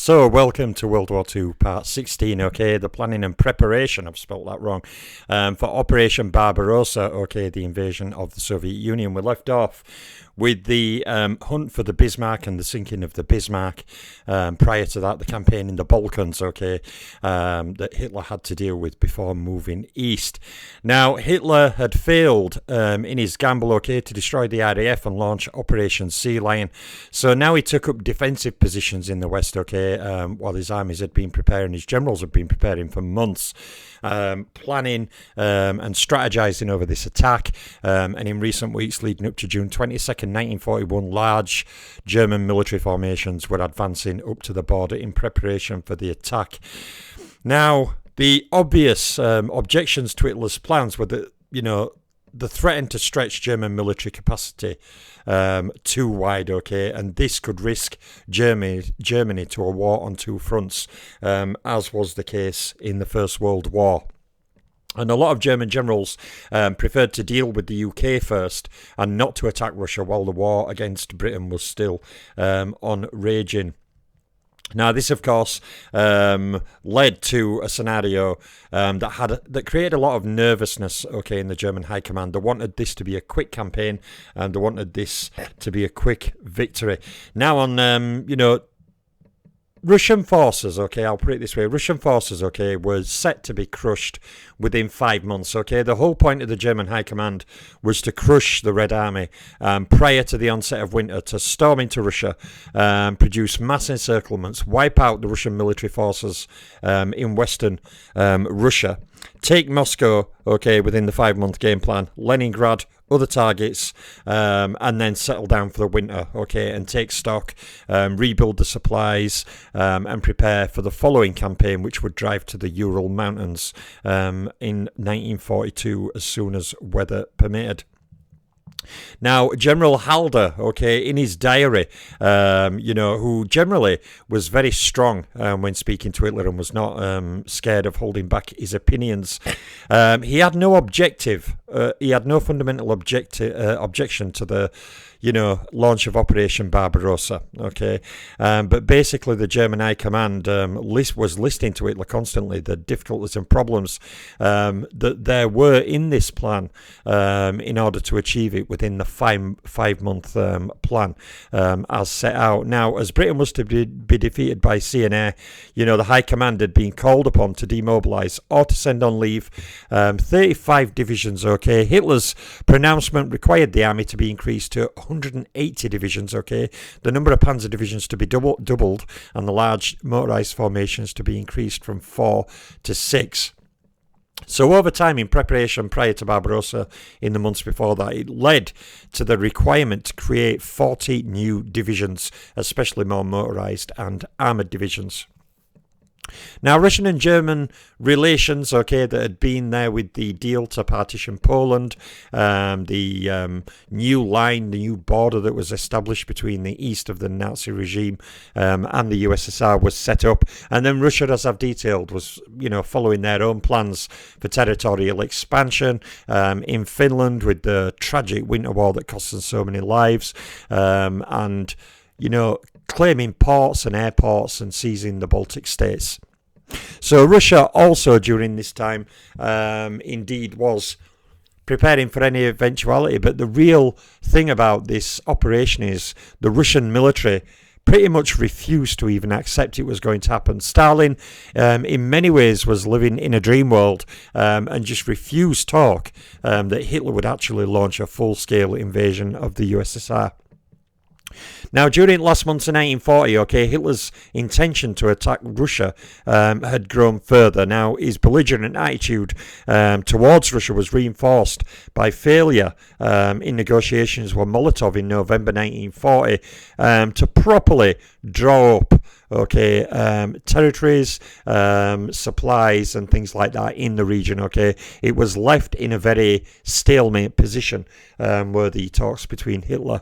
So, welcome to World War II, Part 16, okay, the planning and preparation, I've spelt that wrong, for Operation Barbarossa, okay, the invasion of the Soviet Union. We left off with the hunt for the Bismarck and the sinking of the Bismarck. Prior to that, the campaign in the Balkans, okay, that Hitler had to deal with before moving east. Now, Hitler had failed in his gamble, okay, to destroy the RAF and launch Operation Sea Lion. So now he took up defensive positions in the west, okay, while his armies had been preparing, his generals had been preparing for months, planning and strategizing over this attack. And in recent weeks leading up to June 22nd, 1941, large German military formations were advancing up to the border in preparation for the attack. Now, the obvious objections to Hitler's plans were that, the threat to stretch German military capacity too wide, okay, and this could risk Germany to a war on two fronts, as was the case in the First World War. And a lot of German generals preferred to deal with the UK first and not to attack Russia while the war against Britain was still on raging. Now, this, of course, led to a scenario that created a lot of nervousness, okay, in the German high command. They wanted this to be a quick campaign, and they wanted this to be a quick victory. Now, on Russian forces, okay, I'll put it this way, Russian forces, okay, were set to be crushed within 5 months, okay. The whole point of the German High Command was to crush the Red Army prior to the onset of winter, to storm into Russia, produce mass encirclements, wipe out the Russian military forces in western Russia, take Moscow, okay, within the 5-month game plan, Leningrad, other targets, and then settle down for the winter, okay, and take stock, rebuild the supplies, and prepare for the following campaign, which would drive to the Ural Mountains in 1942 as soon as weather permitted. Now, General Halder, okay, in his diary, who generally was very strong when speaking to Hitler and was not scared of holding back his opinions, he had no objective, he had no fundamental objection to the launch of Operation Barbarossa, okay, but basically the German High Command was listing to Hitler constantly the difficulties and problems that there were in this plan in order to achieve it within the five-month plan as set out. Now, as Britain was to be defeated by CNA, the High Command had been called upon to demobilise or to send on leave 35 divisions, okay. Hitler's pronouncement required the army to be increased to 180 divisions, okay, the number of panzer divisions to be doubled, and the large motorised formations to be increased from 4 to 6. So over time, in preparation prior to Barbarossa, in the months before that, it led to the requirement to create 40 new divisions, especially more motorised and armoured divisions. Now, Russian and German relations, okay, that had been there with the deal to partition Poland, the new line, the new border that was established between the east of the Nazi regime and the USSR was set up. And then Russia, as I've detailed, was, following their own plans for territorial expansion in Finland with the tragic winter war that cost them so many lives, and, claiming ports and airports and seizing the Baltic states. So Russia also during this time indeed was preparing for any eventuality, but the real thing about this operation is the Russian military pretty much refused to even accept it was going to happen. Stalin, in many ways, was living in a dream world and just refused talk that Hitler would actually launch a full-scale invasion of the USSR. Now, during last months in 1940, okay, Hitler's intention to attack Russia had grown further. Now, his belligerent attitude towards Russia was reinforced by failure in negotiations with Molotov in November 1940 to properly draw up, okay, territories, supplies and things like that in the region, okay. It was left in a very stalemate position were the talks between Hitler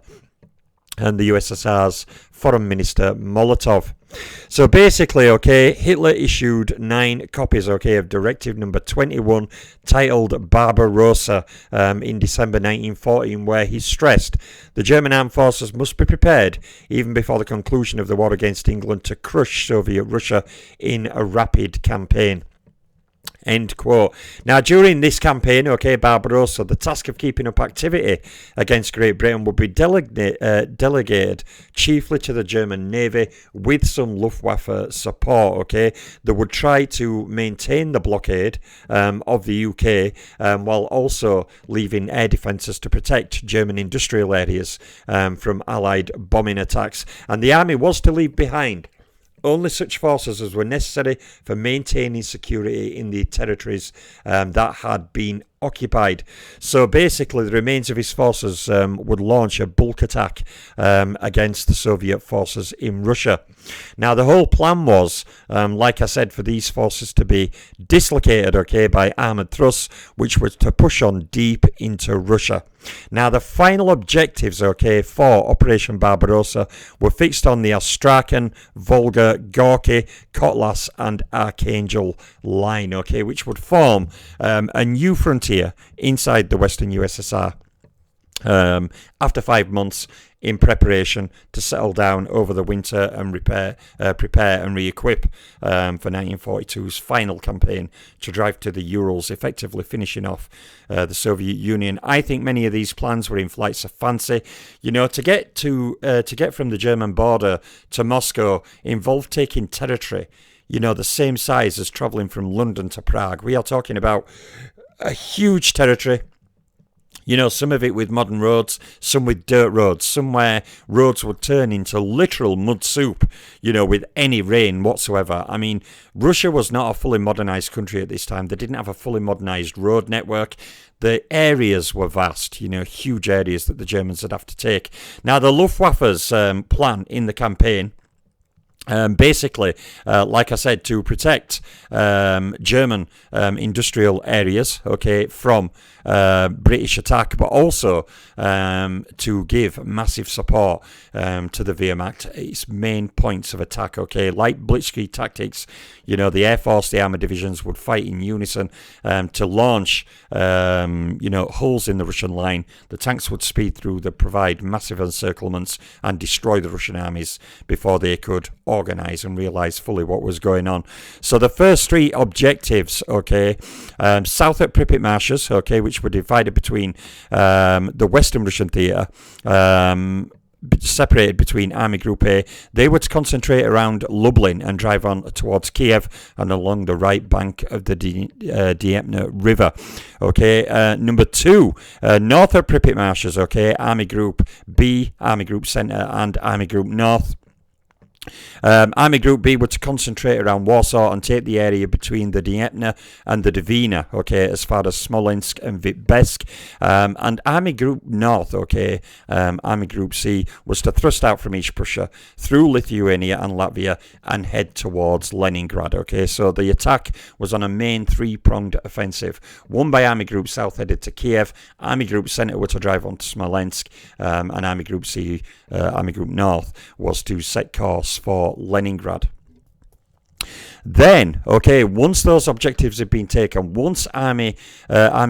and the USSR's Foreign Minister Molotov. So basically, okay, Hitler issued 9 copies, okay, of Directive Number 21, titled Barbarossa, in December 1914, where he stressed the German armed forces must be prepared, even before the conclusion of the war against England, to crush Soviet Russia in a rapid campaign. End quote. Now, during this campaign, okay, Barbarossa, the task of keeping up activity against Great Britain would be delegated chiefly to the German Navy with some Luftwaffe support, okay. They would try to maintain the blockade of the UK while also leaving air defences to protect German industrial areas from Allied bombing attacks. And the army was to leave behind only such forces as were necessary for maintaining security in the territories that had been occupied. So basically, the remains of his forces would launch a bulk attack against the Soviet forces in Russia. Now, the whole plan was, like I said, for these forces to be dislocated, okay, by armoured thrusts, which was to push on deep into Russia. Now, the final objectives, okay, for Operation Barbarossa were fixed on the Astrakhan, Volga, Gorky, Kotlas and Archangel line, okay, which would form a new frontier inside the Western USSR. After 5 months in preparation to settle down over the winter and prepare and re-equip for 1942's final campaign to drive to the Urals, effectively finishing off the Soviet Union. I think many of these plans were in flights of fancy. You know, to get from the German border to Moscow involved taking territory, you know, the same size as travelling from London to Prague. We are talking about a huge territory. You know, some of it with modern roads, some with dirt roads, some where roads would turn into literal mud soup, you know, with any rain whatsoever. I mean, Russia was not a fully modernised country at this time. They didn't have a fully modernised road network. The areas were vast, you know, huge areas that the Germans would have to take. Now, the Luftwaffe's plan in the campaign, basically, like I said, to protect German industrial areas, okay, from British attack, but also to give massive support to the Wehrmacht, its main points of attack, okay, like blitzkrieg tactics. You know, the Air Force, the armoured divisions would fight in unison to launch, you know, holes in the Russian line. The tanks would speed through, that provide massive encirclements and destroy the Russian armies before they could organise and realise fully what was going on. So the first 3 objectives, okay, south at Pripyat marshes, okay, which were divided between the Western Russian theatre, separated between Army Group A. They were to concentrate around Lublin and drive on towards Kiev and along the right bank of the Dnieper River. Okay, number 2, north of Pripyat marshes, okay, Army Group B, Army Group Centre and Army Group North. Army Group B were to concentrate around Warsaw and take the area between the Dnieper and the Dvina, okay, as far as Smolensk and Vitebsk. And Army Group North, okay, Army Group C, was to thrust out from East Prussia through Lithuania and Latvia and head towards Leningrad, okay. So the attack was on a main 3-pronged offensive. One by Army Group South headed to Kiev, Army Group Centre were to drive on to Smolensk, and Army Group C, Army Group North, was to set course for Leningrad. Then, okay, once those objectives had been taken, once Army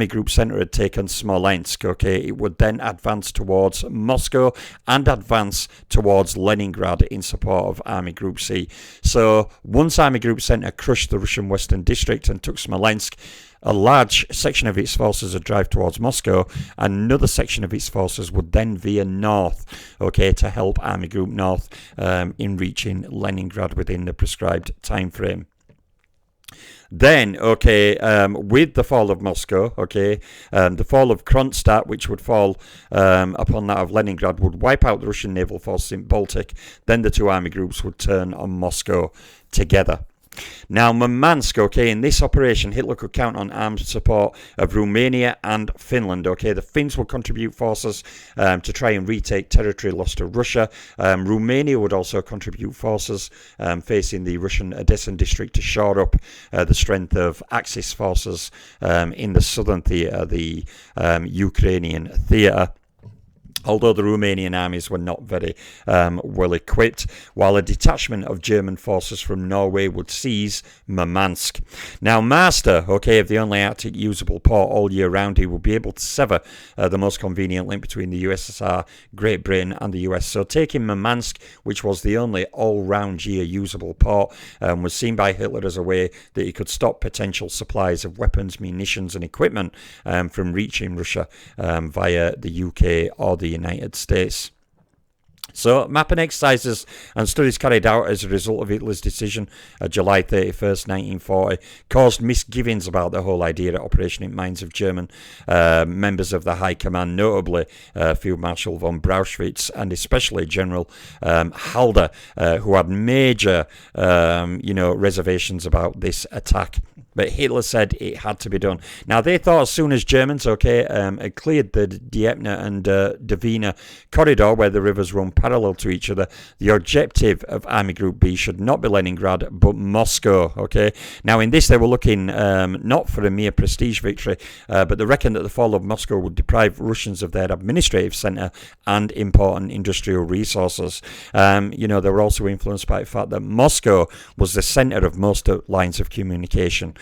Group Centre had taken Smolensk, okay, it would then advance towards Moscow and advance towards Leningrad in support of Army Group C. So once Army Group Centre crushed the Russian Western District and took Smolensk, a large section of its forces would drive towards Moscow, and another section of its forces would then veer north, okay, to help Army Group North in reaching Leningrad within the prescribed time frame. Then, okay, with the fall of Moscow, okay, the fall of Kronstadt, which would fall upon that of Leningrad, would wipe out the Russian naval forces in Baltic. Then the 2 army groups would turn on Moscow together. Now, Murmansk, okay, in this operation, Hitler could count on armed support of Romania and Finland, okay. The Finns would contribute forces to try and retake territory lost to Russia. Romania would also contribute forces facing the Russian Odessa district to shore up the strength of Axis forces in the southern theatre, the Ukrainian theatre. although the Romanian armies were not very well equipped, while a detachment of German forces from Norway would seize Murmansk. Now, master, of the only Arctic usable port all year round, he would be able to sever the most convenient link between the USSR, Great Britain and the US. So taking Murmansk, which was the only all-round year usable port, was seen by Hitler as a way that he could stop potential supplies of weapons, munitions and equipment from reaching Russia via the UK or the United States. So, mapping exercises and studies carried out as a result of Hitler's decision July 31st, 1940, caused misgivings about the whole idea of operation in minds of German members of the High Command, notably Field Marshal von Brauchitsch and especially General Halder, who had major, reservations about this attack. But Hitler said it had to be done. Now, they thought as soon as Germans, had cleared the Dnieper and Dvina corridor where the rivers run parallel to each other, the objective of Army Group B should not be Leningrad, but Moscow, Now, in this, they were looking not for a mere prestige victory, but they reckoned that the fall of Moscow would deprive Russians of their administrative centre and important industrial resources. They were also influenced by the fact that Moscow was the centre of most lines of communication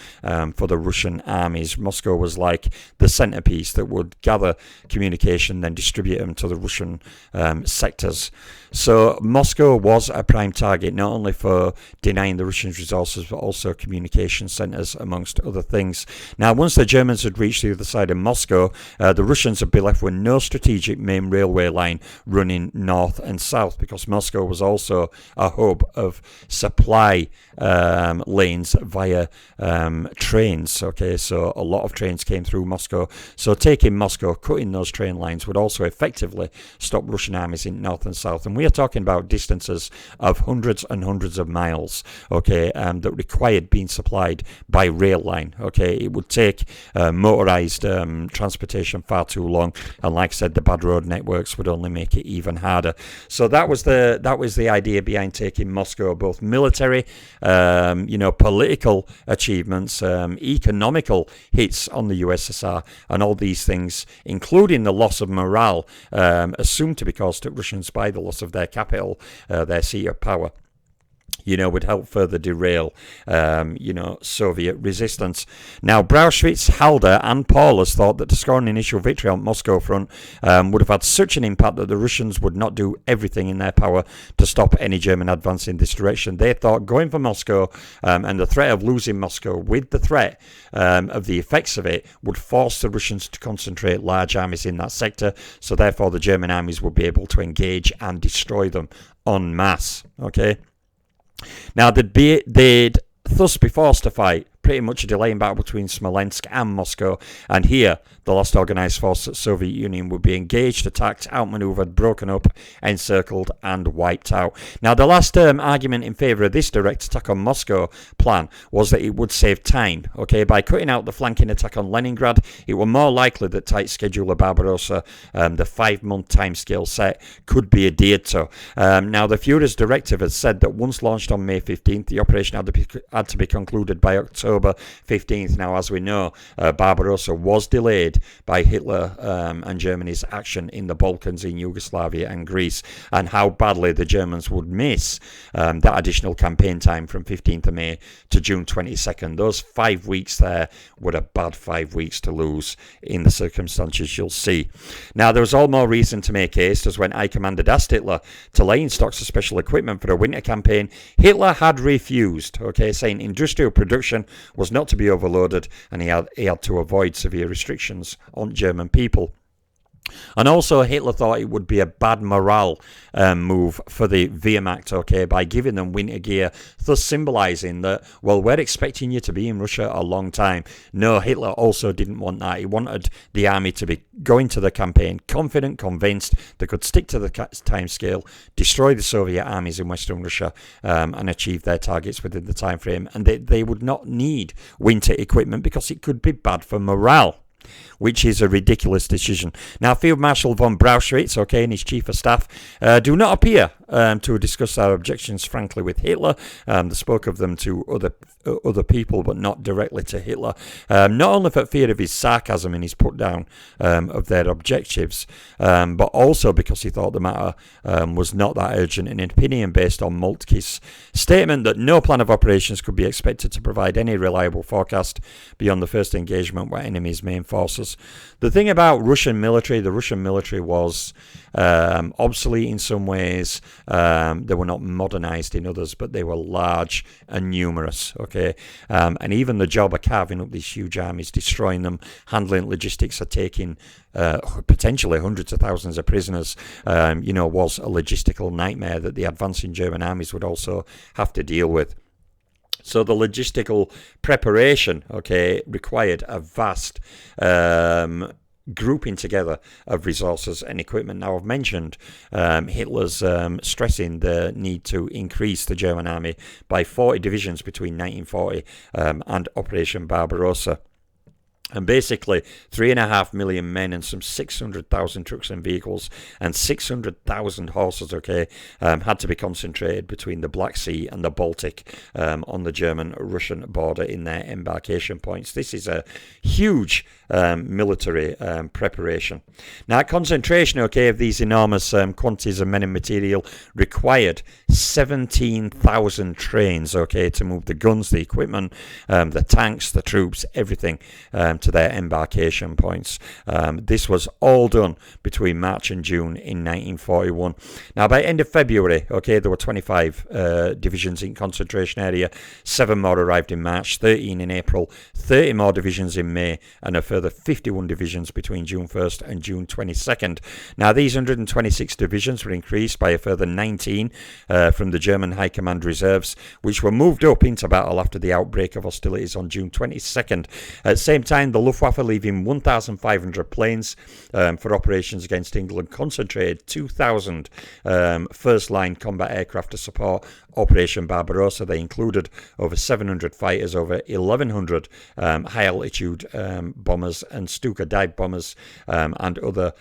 for the Russian armies. Moscow was like the centerpiece that would gather communication, then distribute them to the Russian sectors. So Moscow was a prime target, not only for denying the Russians resources, but also communication centres, amongst other things. Now, once the Germans had reached the other side of Moscow, the Russians would be left with no strategic main railway line running north and south, because Moscow was also a hub of supply lanes via trains. So a lot of trains came through Moscow. So taking Moscow, cutting those train lines, would also effectively stop Russian armies in north and south. And we are talking about distances of hundreds and hundreds of miles, that required being supplied by rail line. It would take motorised transportation far too long, and like I said, the bad road networks would only make it even harder. So that was the idea behind taking Moscow, both military, political achievements, economical hits on the USSR, and all these things, including the loss of morale, assumed to be caused to Russians by the loss of their capital, their seat of power, would help further derail, Soviet resistance. Now, Brauchitsch, Halder and Paulus thought that to score an initial victory on Moscow front would have had such an impact that the Russians would not do everything in their power to stop any German advance in this direction. They thought going for Moscow and the threat of losing Moscow with the threat of the effects of it would force the Russians to concentrate large armies in that sector, so therefore the German armies would be able to engage and destroy them en masse. Now, they'd thus be forced to fight pretty much a delaying battle between Smolensk and Moscow, and here the last organised force of the Soviet Union would be engaged, attacked, outmanoeuvred, broken up, encircled and wiped out. Now, the last argument in favour of this direct attack on Moscow plan was that it would save time. By cutting out the flanking attack on Leningrad, it was more likely that tight schedule of Barbarossa, the 5-month timescale set, could be adhered to. Now, the Führer's directive had said that once launched on May 15th, the operation had to be concluded by October 15th. Now, as we know, Barbarossa was delayed by Hitler and Germany's action in the Balkans, in Yugoslavia and Greece, and how badly the Germans would miss that additional campaign time from 15th of May to June 22nd. Those 5 weeks there were a bad 5 weeks to lose in the circumstances you'll see. Now, there was all more reason to make haste, as when High Command had asked Hitler to lay in stocks of special equipment for a winter campaign, Hitler had refused, saying industrial production was not to be overloaded, and he had to avoid severe restrictions on German people. And also, Hitler thought it would be a bad morale move for the Wehrmacht, by giving them winter gear, thus symbolising that, well, we're expecting you to be in Russia a long time. No, Hitler also didn't want that. He wanted the army to be going to the campaign confident, convinced they could stick to the timescale, destroy the Soviet armies in Western Russia, and achieve their targets within the time frame. And they would not need winter equipment because it could be bad for morale, which is a ridiculous decision. Now, Field Marshal von Brauchitsch, and his chief of staff, do not appear to discuss our objections frankly with Hitler. They spoke of them to other people, but not directly to Hitler. Not only for fear of his sarcasm and his put down of their objectives, but also because he thought the matter was not that urgent. An opinion based on Moltke's statement that no plan of operations could be expected to provide any reliable forecast beyond the first engagement with enemy's main forces. The thing about the Russian military was obsolete in some ways. They were not modernized in others, but they were large and numerous. Okay, and even the job of carving up these huge armies, destroying them, handling logistics, or taking potentially hundreds of thousands of prisoners, was a logistical nightmare that the advancing German armies would also have to deal with. So the logistical preparation, required a vast grouping together of resources and equipment. Now, I've mentioned Hitler's stressing the need to increase the German army by 40 divisions between 1940 and Operation Barbarossa. And basically, 3.5 million men and some 600,000 trucks and vehicles and 600,000 horses, had to be concentrated between the Black Sea and the Baltic on the German-Russian border in their embarkation points. This is a huge military preparation. Now, concentration, of these enormous quantities of men and material required 17,000 trains, to move the guns, the equipment, the tanks, the troops, everything to their embarkation points. This was all done between March and June in 1941. Now, by end of February, there were 25 divisions in concentration area. 7 more arrived in March, 13 in April, 30 more divisions in May, and a further 51 divisions between June 1st and June 22nd. Now, these 126 divisions were increased by a further 19 from the German High Command reserves, which were moved up into battle after the outbreak of hostilities on June 22nd. At the same time, the Luftwaffe, leaving 1,500 planes for operations against England, concentrated 2,000 first-line combat aircraft to support Operation Barbarossa. They included over 700 fighters, over 1,100 high-altitude bombers and Stuka dive bombers and other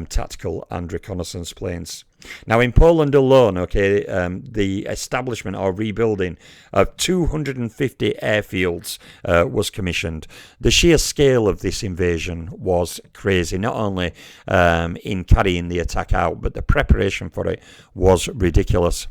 tactical and reconnaissance planes. Now, in Poland alone, the establishment or rebuilding of 250 airfields was commissioned. The sheer scale of this invasion was crazy, not only in carrying the attack out, but the preparation for it was ridiculous.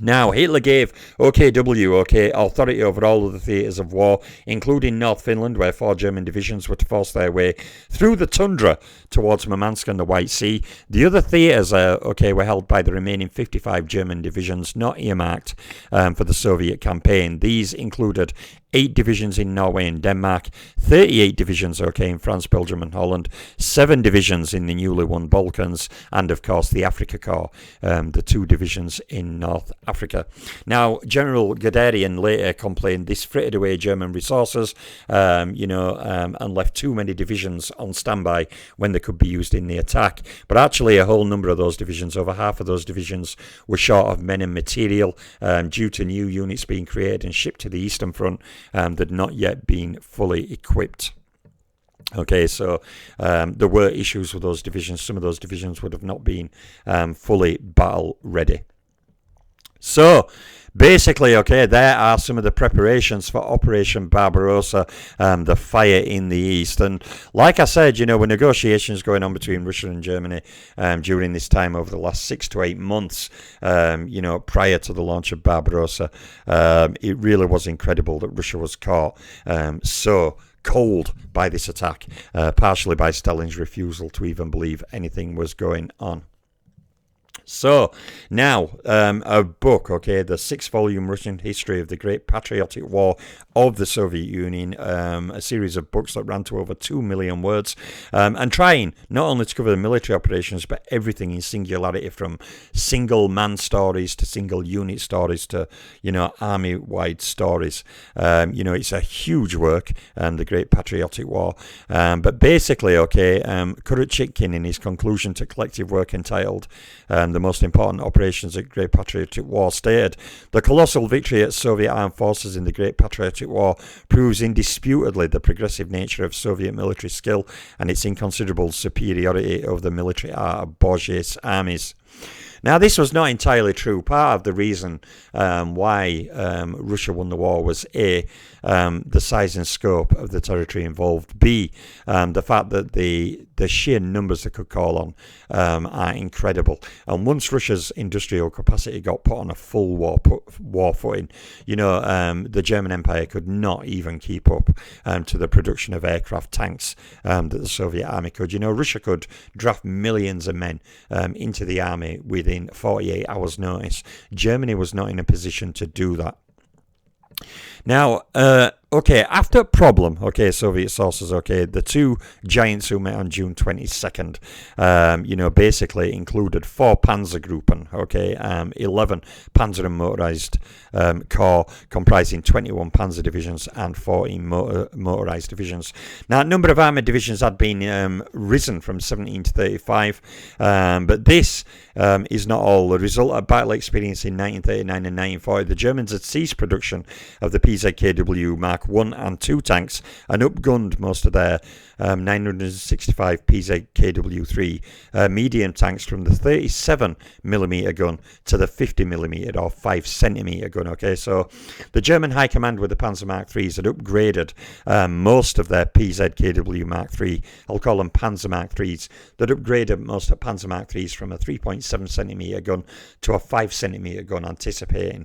Now, Hitler gave OKW authority over all of the theatres of war, including North Finland, where 4 German divisions were to force their way through the tundra towards Murmansk and the White Sea. The other theatres were held by the remaining 55 German divisions not earmarked for the Soviet campaign. These included 8 divisions in Norway and Denmark, 38 divisions in France, Belgium and Holland, 7 divisions in the newly won Balkans, and of course the Africa Corps, the 2 divisions in North Africa. Now, General Guderian later complained this frittered away German resources, and left too many divisions on standby when they could be used in the attack. But actually, a whole number of those divisions, over half of those divisions, were short of men and material due to new units being created and shipped to the Eastern Front that had not yet been fully equipped. So there were issues with those divisions. Some of those divisions would have not been fully battle ready. So, basically, there are some of the preparations for Operation Barbarossa, the fire in the east. And like I said, with negotiations going on between Russia and Germany during this time over the last 6 to 8 months, prior to the launch of Barbarossa, it really was incredible that Russia was caught so cold by this attack, partially by Stalin's refusal to even believe anything was going on. So, now, a book, the 6-volume Russian history of the Great Patriotic War of the Soviet Union, a series of books that ran to over 2 million words, and trying not only to cover the military operations, but everything in singularity, from single-man stories to single-unit stories to, army-wide stories. It's a huge work, the Great Patriotic War. But basically, Kurotchikhin, in his conclusion to collective work entitled the most important operations at Great Patriotic War, stated, "The colossal victory at Soviet armed forces in the Great Patriotic War proves indisputably the progressive nature of Soviet military skill and its inconsiderable superiority over the military art of bourgeois armies. Now, this was not entirely true. Part of the reason why Russia won the war was A, the size and scope of the territory involved, B, the fact that the sheer numbers they could call on are incredible. And once Russia's industrial capacity got put on a full war footing, the German Empire could not even keep up to the production of aircraft tanks that the Soviet army could. Russia could draft millions of men into the army within 48 hours' notice. Germany was not in a position to do that. Now, after problem, Soviet sources, the two giants who met on June 22nd, basically included 4 Panzergruppen, 11 Panzer and motorized corps comprising 21 Panzer divisions and 14 motorized divisions. Now, number of armoured divisions had been risen from 17 to 35, but this is not all. The result of battle experience in 1939 and 1940, the Germans had ceased production of the PZKW Mark 1 and 2 tanks and upgunned most of their 965 PZKW3 medium tanks from the 37mm gun to the 50mm or 5cm gun. So the German High Command with the Panzer Mark 3s had upgraded most of their PZKW Mark 3, I'll call them Panzer Mark 3s, that upgraded most of Panzer Mark 3s from a 3.7cm gun to a 5cm gun, anticipating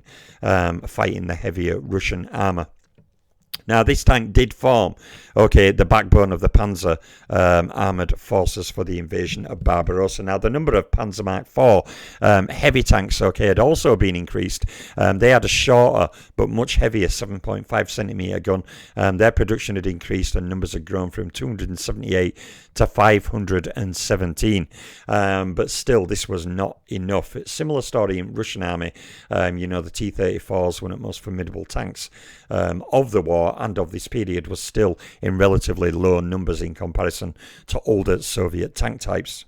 fighting the heavier Russian armour. Now, this tank did form, the backbone of the Panzer armoured forces for the invasion of Barbarossa. Now, the number of Panzer Mark IV heavy tanks, had also been increased. They had a shorter but much heavier 7.5cm gun. Their production had increased and numbers had grown from 278 to 517. But still, this was not enough. Similar story in Russian army. The T-34s, one of the most formidable tanks of the war and of this period, was still in relatively low numbers in comparison to older Soviet tank types.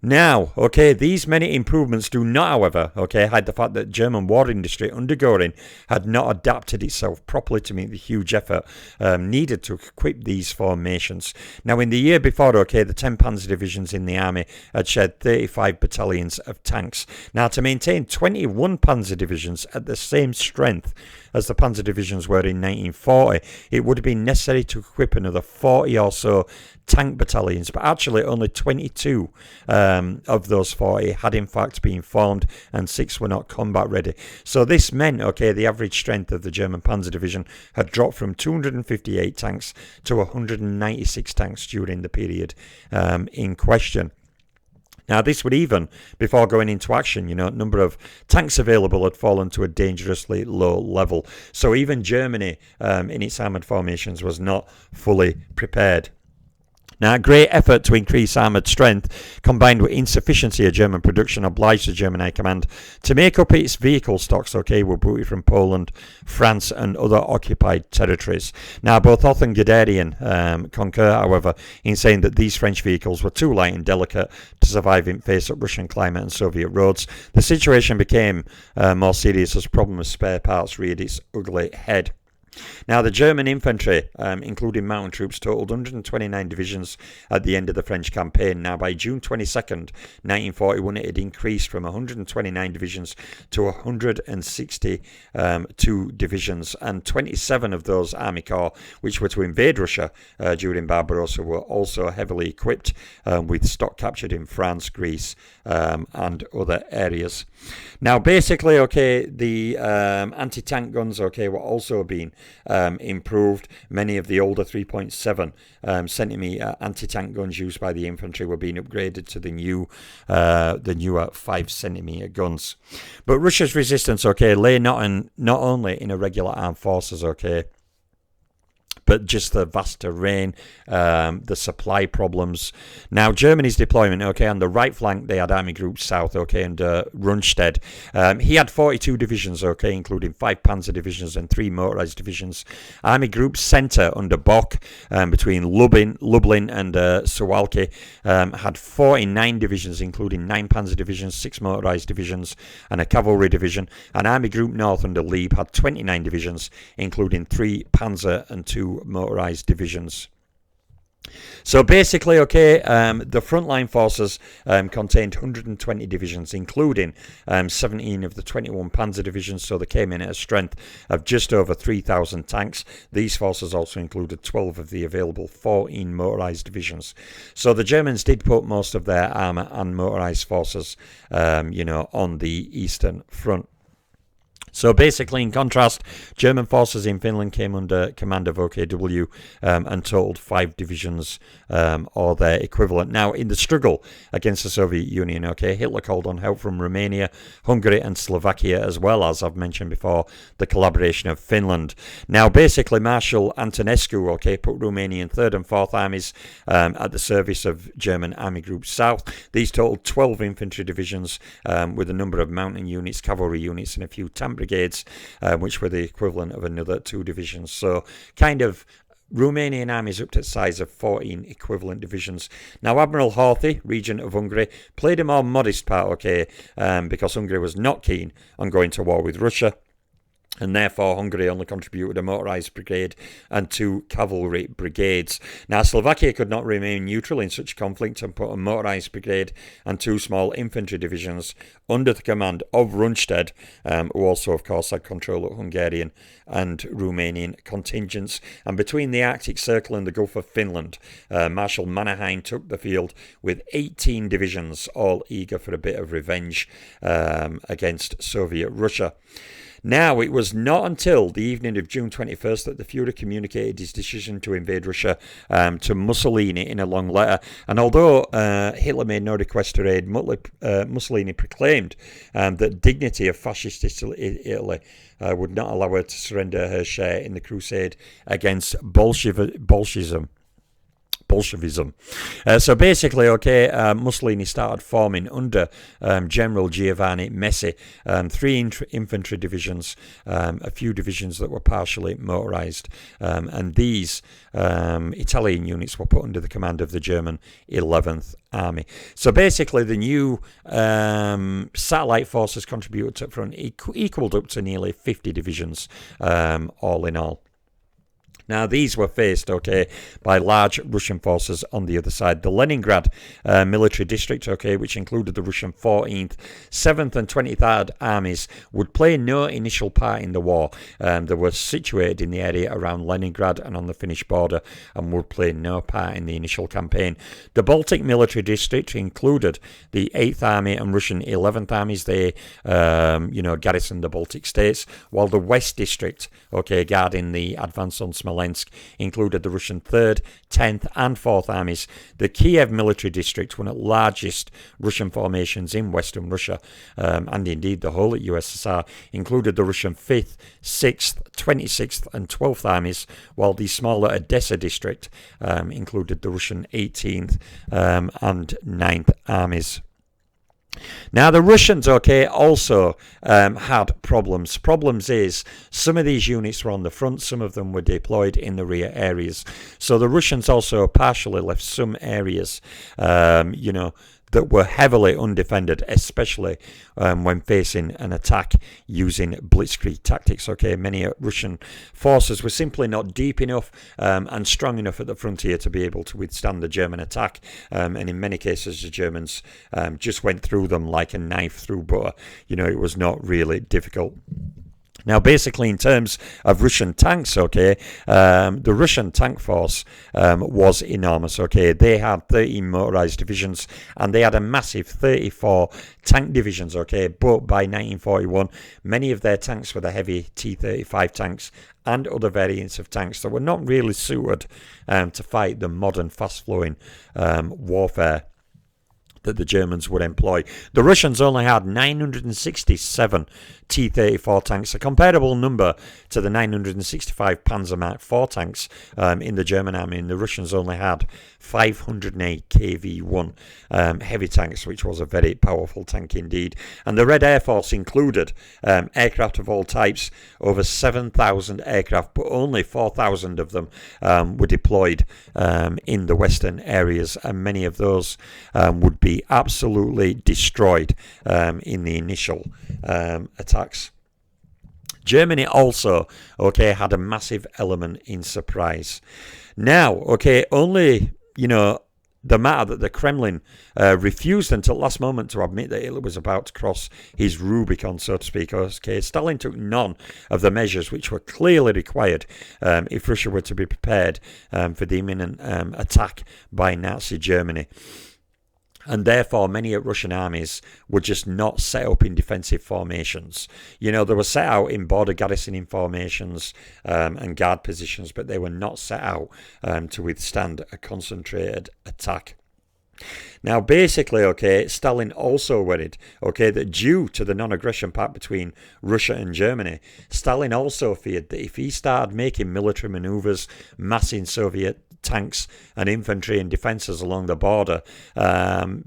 Now, these many improvements do not, however, hide the fact that German war industry under Göring had not adapted itself properly to meet the huge effort needed to equip these formations. Now, in the year before, the 10 Panzer divisions in the army had shared 35 battalions of tanks. Now, to maintain 21 Panzer divisions at the same strength as the Panzer divisions were in 1940, it would have been necessary to equip another 40 or so tank battalions, but actually only 22 of those 40 had in fact been formed and 6 were not combat ready. So this meant, the average strength of the German Panzer Division had dropped from 258 tanks to 196 tanks during the period in question. Now, this would even, before going into action, number of tanks available had fallen to a dangerously low level. So even Germany, in its armoured formations, was not fully prepared. Now, a great effort to increase armoured strength, combined with insufficiency of German production, obliged the German High Command to make up its vehicle stocks, were brought from Poland, France and other occupied territories. Now, both Hoth and Guderian concur, however, in saying that these French vehicles were too light and delicate to survive in face of Russian climate and Soviet roads. The situation became more serious as the problem of spare parts reared its ugly head. Now, the German infantry, including mountain troops, totaled 129 divisions at the end of the French campaign. Now, by June 22nd, 1941, it had increased from 129 divisions to 162 divisions, and 27 of those army corps, which were to invade Russia during Barbarossa, were also heavily equipped with stock captured in France, Greece, and other areas. Now, basically, the anti-tank guns, were also being improved. Many of the older 3.7 centimeter anti-tank guns used by the infantry were being upgraded to the newer 5 centimeter guns. But Russia's resistance, lay not only in irregular armed forces, but just the vast terrain, the supply problems. Now, Germany's deployment, on the right flank, they had Army Group South, under Rundstedt. He had 42 divisions, including 5 Panzer divisions and 3 motorized divisions. Army Group Centre under Bock, between Lublin and Suwalki, had 49 divisions, including 9 Panzer divisions, 6 motorized divisions, and a cavalry division. And Army Group North under Lieb had 29 divisions, including 3 Panzer and 2 motorized divisions. So basically, okay, the frontline forces contained 120 divisions, including 17 of the 21 panzer divisions, so they came in at a strength of just over 3,000 tanks. These forces also included 12 of the available 14 motorised divisions. So the Germans did put most of their armour and motorised forces, on the Eastern Front. So basically, in contrast, German forces in Finland came under command of OKW and totaled 5 divisions or their equivalent. Now, in the struggle against the Soviet Union, okay, Hitler called on help from Romania, Hungary and Slovakia, as well as, I've mentioned before, the collaboration of Finland. Now, basically, Marshal Antonescu, okay, put Romanian 3rd and 4th Armies at the service of German Army Group South. These totaled 12 infantry divisions with a number of mountain units, cavalry units and a few tank brigades, which were the equivalent of another 2 divisions. So kind of Romanian armies up to the size of 14 equivalent divisions. Now, Admiral Horthy, regent of Hungary, played a more modest part, okay, because Hungary was not keen on going to war with Russia. And therefore, Hungary only contributed a motorised brigade and 2 cavalry brigades. Now, Slovakia could not remain neutral in such conflict and put a motorised brigade and 2 small infantry divisions under the command of Rundstedt, who also, of course, had control of Hungarian and Romanian contingents. And between the Arctic Circle and the Gulf of Finland, Marshal Mannerheim took the field with 18 divisions, all eager for a bit of revenge against Soviet Russia. Now, it was not until the evening of June 21st that the Führer communicated his decision to invade Russia to Mussolini in a long letter. And although Hitler made no request to raid, Mussolini proclaimed that dignity of fascist Italy would not allow her to surrender her share in the crusade against Bolshevism. So basically, okay, Mussolini started forming under General Giovanni Messi 3 infantry divisions, a few divisions that were partially motorised, and these Italian units were put under the command of the German 11th Army. So basically, the new satellite forces contributed to the front equaled up to nearly 50 divisions, all in all. Now, these were faced, okay, by large Russian forces on the other side. The Leningrad military district, okay, which included the Russian 14th, 7th and 23rd armies, would play no initial part in the war. They were situated in the area around Leningrad and on the Finnish border and would play no part in the initial campaign. The Baltic military district included the 8th Army and Russian 11th armies. They, garrisoned the Baltic states, while the West district, okay, guarding the advance on Smolensk, included the Russian 3rd, 10th and 4th armies. The Kiev military district, one of the largest Russian formations in Western Russia, and indeed the whole USSR, included the Russian 5th, 6th, 26th and 12th armies, while the smaller Odessa district included the Russian 18th and 9th armies. Now, the Russians, okay, also had problems. Problems is some of these units were on the front, some of them were deployed in the rear areas. So the Russians also partially left some areas, that were heavily undefended, especially when facing an attack using blitzkrieg tactics. Okay, many Russian forces were simply not deep enough and strong enough at the frontier to be able to withstand the German attack, and in many cases the Germans just went through them like a knife through butter. It was not really difficult. Now, basically, in terms of Russian tanks, okay, the Russian tank force was enormous, okay. They had 13 motorised divisions and they had a massive 34 tank divisions, okay. But by 1941, many of their tanks were the heavy T-35 tanks and other variants of tanks that were not really suited to fight the modern fast-flowing warfare that the Germans would employ. The Russians only had 967 T-34 tanks, a comparable number to the 965 Panzer Mark IV tanks in the German army, and the Russians only had 508 KV-1 heavy tanks, which was a very powerful tank indeed. And the Red Air Force included aircraft of all types, over 7,000 aircraft, but only 4,000 of them were deployed in the western areas, and many of those would be absolutely destroyed in the initial attacks. Germany also, okay, had a massive element in surprise. Now, okay, only, the matter that the Kremlin refused until last moment to admit that Hitler was about to cross his Rubicon, so to speak. Okay, Stalin took none of the measures which were clearly required if Russia were to be prepared for the imminent attack by Nazi Germany. And therefore, many Russian armies were just not set up in defensive formations. They were set out in border garrisoning formations and guard positions, but they were not set out to withstand a concentrated attack. Now, basically, okay, Stalin also worried, okay, that due to the non-aggression pact between Russia and Germany, Stalin also feared that if he started making military maneuvers, massing Soviet tanks and infantry and defences along the border,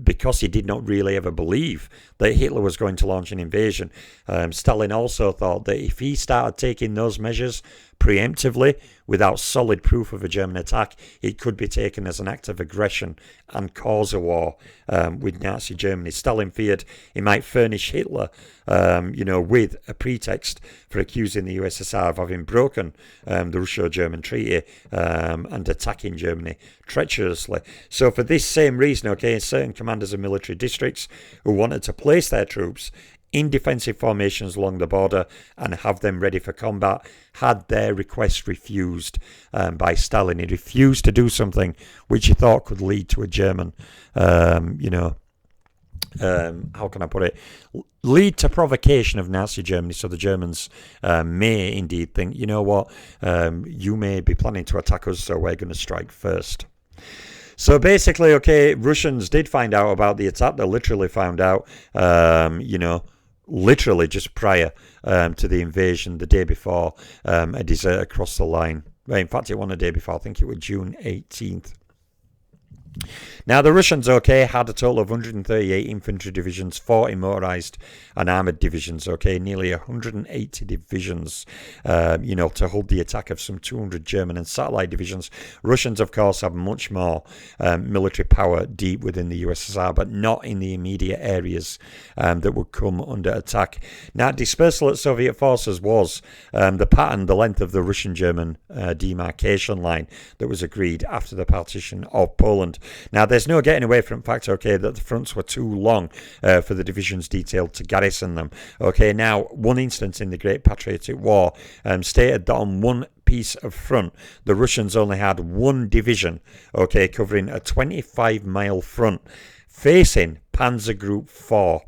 because he did not really ever believe that Hitler was going to launch an invasion. Stalin also thought that if he started taking those measures preemptively, without solid proof of a German attack, it could be taken as an act of aggression and cause a war with Nazi Germany. Stalin feared he might furnish Hitler, with a pretext for accusing the USSR of having broken the Russo-German treaty and attacking Germany treacherously. So for this same reason, okay, certain commanders of military districts who wanted to place their troops in defensive formations along the border and have them ready for combat had their request refused by Stalin. He refused to do something which he thought could lead to a German, how can I put it, lead to provocation of Nazi Germany. So the Germans may indeed think, you may be planning to attack us, so we're going to strike first. So basically, okay, Russians did find out about the attack. They literally found out, literally just prior to the invasion, the day before a deserter crossed the line. Well, in fact, it wasn't a day before. I think it was June 18th. Now, the Russians, okay, had a total of 138 infantry divisions, 40 motorised and armoured divisions, okay, nearly 180 divisions, to hold the attack of some 200 German and satellite divisions. Russians, of course, have much more military power deep within the USSR, but not in the immediate areas that would come under attack. Now, dispersal at Soviet forces was the length of the Russian-German demarcation line that was agreed after the partition of Poland. Now, there's no getting away from the fact, okay, that the fronts were too long for the divisions detailed to garrison them. Okay, now, one instance in the Great Patriotic War stated that on one piece of front, the Russians only had one division, okay, covering a 25-mile front facing Panzer Group 4.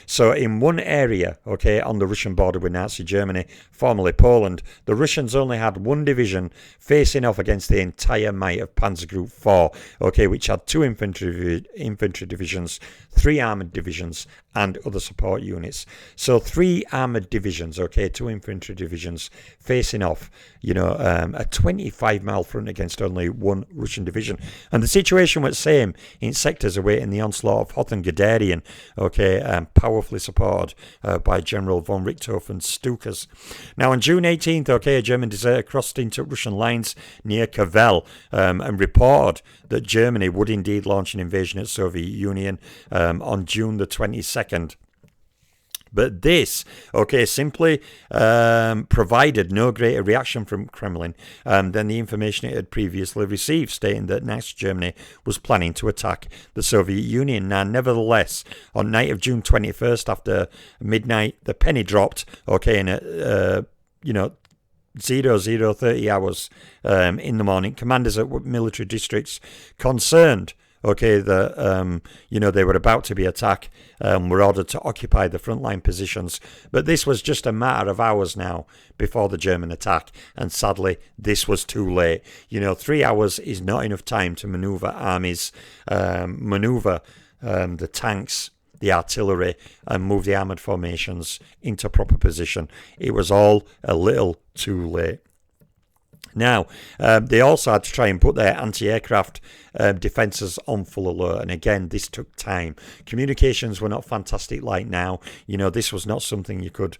So in one area, okay, on the Russian border with Nazi Germany, formerly Poland, the Russians only had one division facing off against the entire might of Panzer Group 4, okay, which had two infantry divisions, 3 armoured divisions, and other support units. So 3 armoured divisions, okay, 2 infantry divisions facing off, a 25-mile front against only one Russian division. And the situation was the same in sectors awaiting the onslaught of Hoth and Guderian, okay, powerfully supported by General von Richthofen's Stukas. Now, on June 18th, okay, a German deserter crossed into Russian lines near Kavel and reported that Germany would indeed launch an invasion of the Soviet Union on June the 22nd. But this, okay, simply provided no greater reaction from Kremlin than the information it had previously received, stating that Nazi Germany was planning to attack the Soviet Union. Now, nevertheless, on night of June 21st, after midnight, the penny dropped, okay, and at, 00:30 hours in the morning, commanders at military districts concerned, okay, that, they were about to be attacked, were ordered to occupy the frontline positions. But this was just a matter of hours now before the German attack. And sadly, this was too late. 3 hours is not enough time to manoeuvre armies, manoeuvre the tanks, the artillery, and move the armoured formations into proper position. It was all a little too late. Now, they also had to try and put their anti-aircraft defences on full alert. And again, this took time. Communications were not fantastic like now. This was not something you could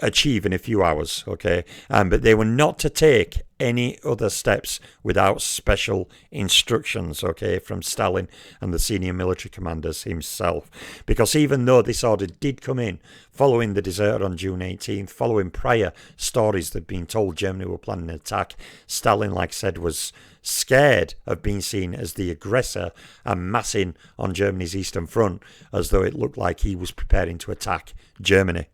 achieve in a few hours, okay? But they were not to take any other steps without special instructions, okay, from Stalin and the senior military commanders himself. Because even though this order did come in following the desert on June 18th, following prior stories that had been told Germany were planning an attack, Stalin, like I said, was scared of being seen as the aggressor and massing on Germany's eastern front as though it looked like he was preparing to attack Germany.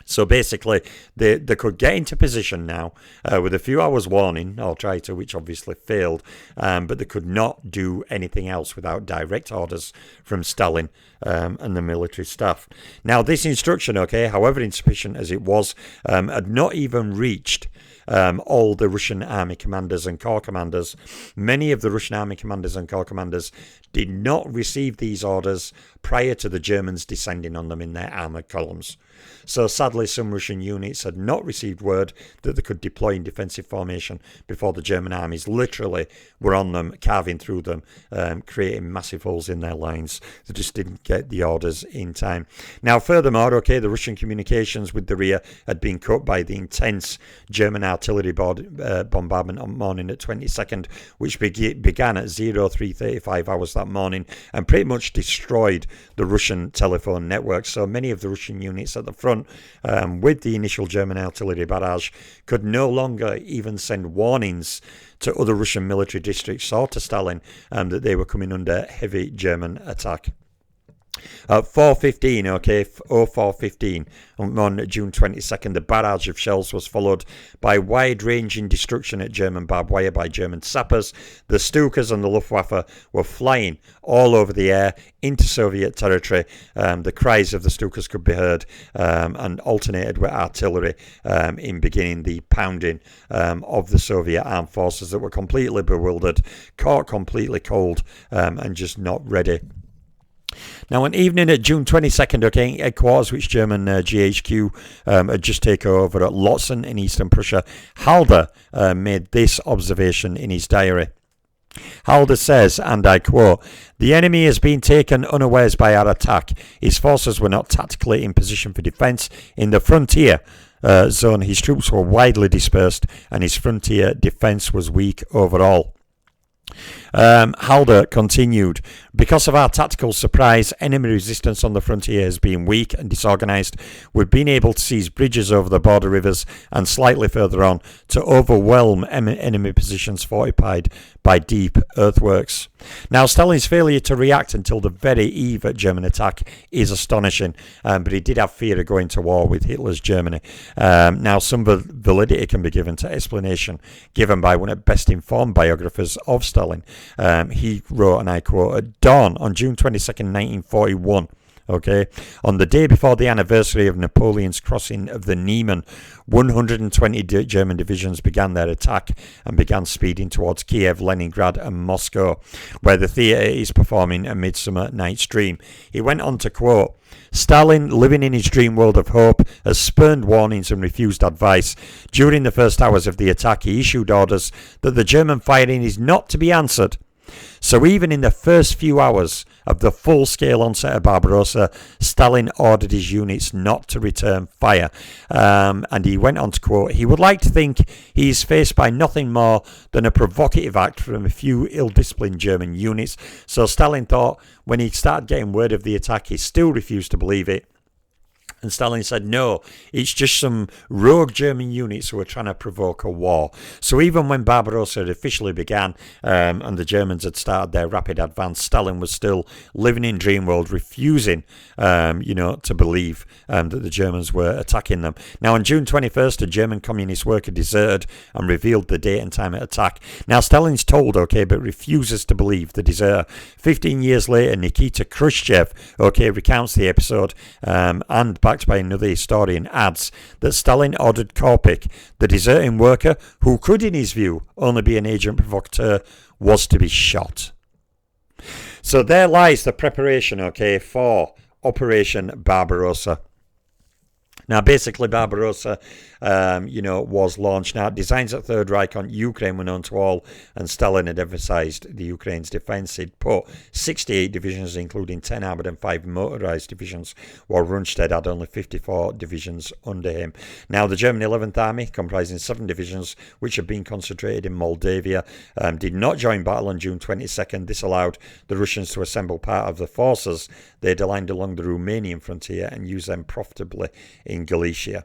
So basically, they could get into position now with a few hours warning, or try to, which obviously failed, but they could not do anything else without direct orders from Stalin and the military staff. Now, this instruction, okay, however insufficient as it was, had not even reached all the Russian army commanders and corps commanders. Many of the Russian army commanders and corps commanders did not receive these orders prior to the Germans descending on them in their armoured columns. So sadly, some Russian units had not received word that they could deploy in defensive formation before the German armies literally were on them, carving through them, creating massive holes in their lines. They just didn't get the orders in time. Now, furthermore, okay, the Russian communications with the rear had been cut by the intense German artillery bombardment on morning at 22nd, which began at 03:35 hours that morning and pretty much destroyed the Russian telephone network. So many of the Russian units at the front, with the initial German artillery barrage, could no longer even send warnings to other Russian military districts or to Stalin that they were coming under heavy German attack. At 4:15, okay, 04:15 on June 22nd, the barrage of shells was followed by wide-ranging destruction at German barbed wire by German sappers. The Stukas and the Luftwaffe were flying all over the air into Soviet territory. The cries of the Stukas could be heard and alternated with artillery in beginning the pounding of the Soviet armed forces that were completely bewildered, caught completely cold, and just not ready. Now, on evening at June 22nd, okay, headquarters, which German GHQ had just taken over at Lützen in eastern Prussia, Halder made this observation in his diary. Halder says, and I quote, "The enemy has been taken unawares by our attack. His forces were not tactically in position for defence. In the frontier zone, his troops were widely dispersed and his frontier defence was weak overall." Halder continued, "Because of our tactical surprise, enemy resistance on the frontier has been weak and disorganised. We've been able to seize bridges over the border rivers and slightly further on to overwhelm enemy positions fortified by deep earthworks." Now, Stalin's failure to react until the very eve of German attack is astonishing, but he did have fear of going to war with Hitler's Germany. Now, some validity can be given to explanation given by one of the best informed biographers of Stalin. He wrote, and I quote, "At dawn on June 22nd, 1941, okay, on the day before the anniversary of Napoleon's crossing of the Niemen, 120 German divisions began their attack and began speeding towards Kiev, Leningrad and Moscow, where the theatre is performing A Midsummer Night's Dream." He went on to quote, "Stalin, living in his dream world of hope, has spurned warnings and refused advice. During the first hours of the attack, he issued orders that the German firing is not to be answered. So even in the first few hours of the full-scale onset of Barbarossa, Stalin ordered his units not to return fire." And he went on to quote, "He would like to think he is faced by nothing more than a provocative act from a few ill-disciplined German units." So Stalin thought when he started getting word of the attack, he still refused to believe it. And Stalin said, no, it's just some rogue German units who are trying to provoke a war. So even when Barbarossa had officially began and the Germans had started their rapid advance, Stalin was still living in dream world, refusing, to believe that the Germans were attacking them. Now, on June 21st, a German communist worker deserted and revealed the date and time of attack. Now, Stalin's told, okay, but refuses to believe the deserter. 15 years later, Nikita Khrushchev, okay, recounts the episode and backed by another historian, adds that Stalin ordered Korpik, the deserting worker, who could, in his view, only be an agent provocateur, was to be shot. So there lies the preparation, okay, for Operation Barbarossa. Now, basically, Barbarossa was launched. Now, designs at Third Reich on Ukraine were known to all, and Stalin had emphasized the Ukraine's defense. He'd put 68 divisions, including 10 armored and 5 motorized divisions, while Rundstedt had only 54 divisions under him. Now, the German 11th Army, comprising 7 divisions, which had been concentrated in Moldavia, did not join battle on June 22nd. This allowed the Russians to assemble part of the forces they'd aligned along the Romanian frontier and use them profitably in Galicia.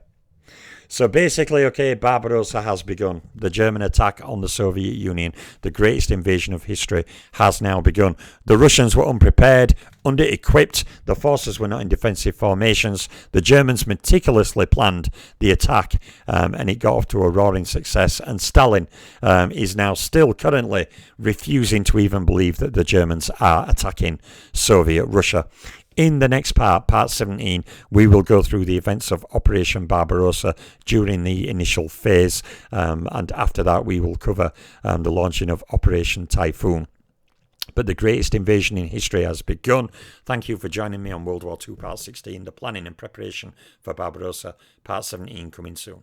So basically, Barbarossa has begun. The German attack on the Soviet Union, the greatest invasion of history, has now begun. The Russians were unprepared, under-equipped. The forces were not in defensive formations. The Germans meticulously planned the attack, and it got off to a roaring success. And Stalin is now still currently refusing to even believe that the Germans are attacking Soviet Russia. In the next part 17, we will go through the events of Operation Barbarossa during the initial phase, and after that we will cover the launching of Operation Typhoon. But the greatest invasion in history has begun. Thank you for joining me on World War II Part 16, the planning and preparation for Barbarossa, Part 17 coming soon.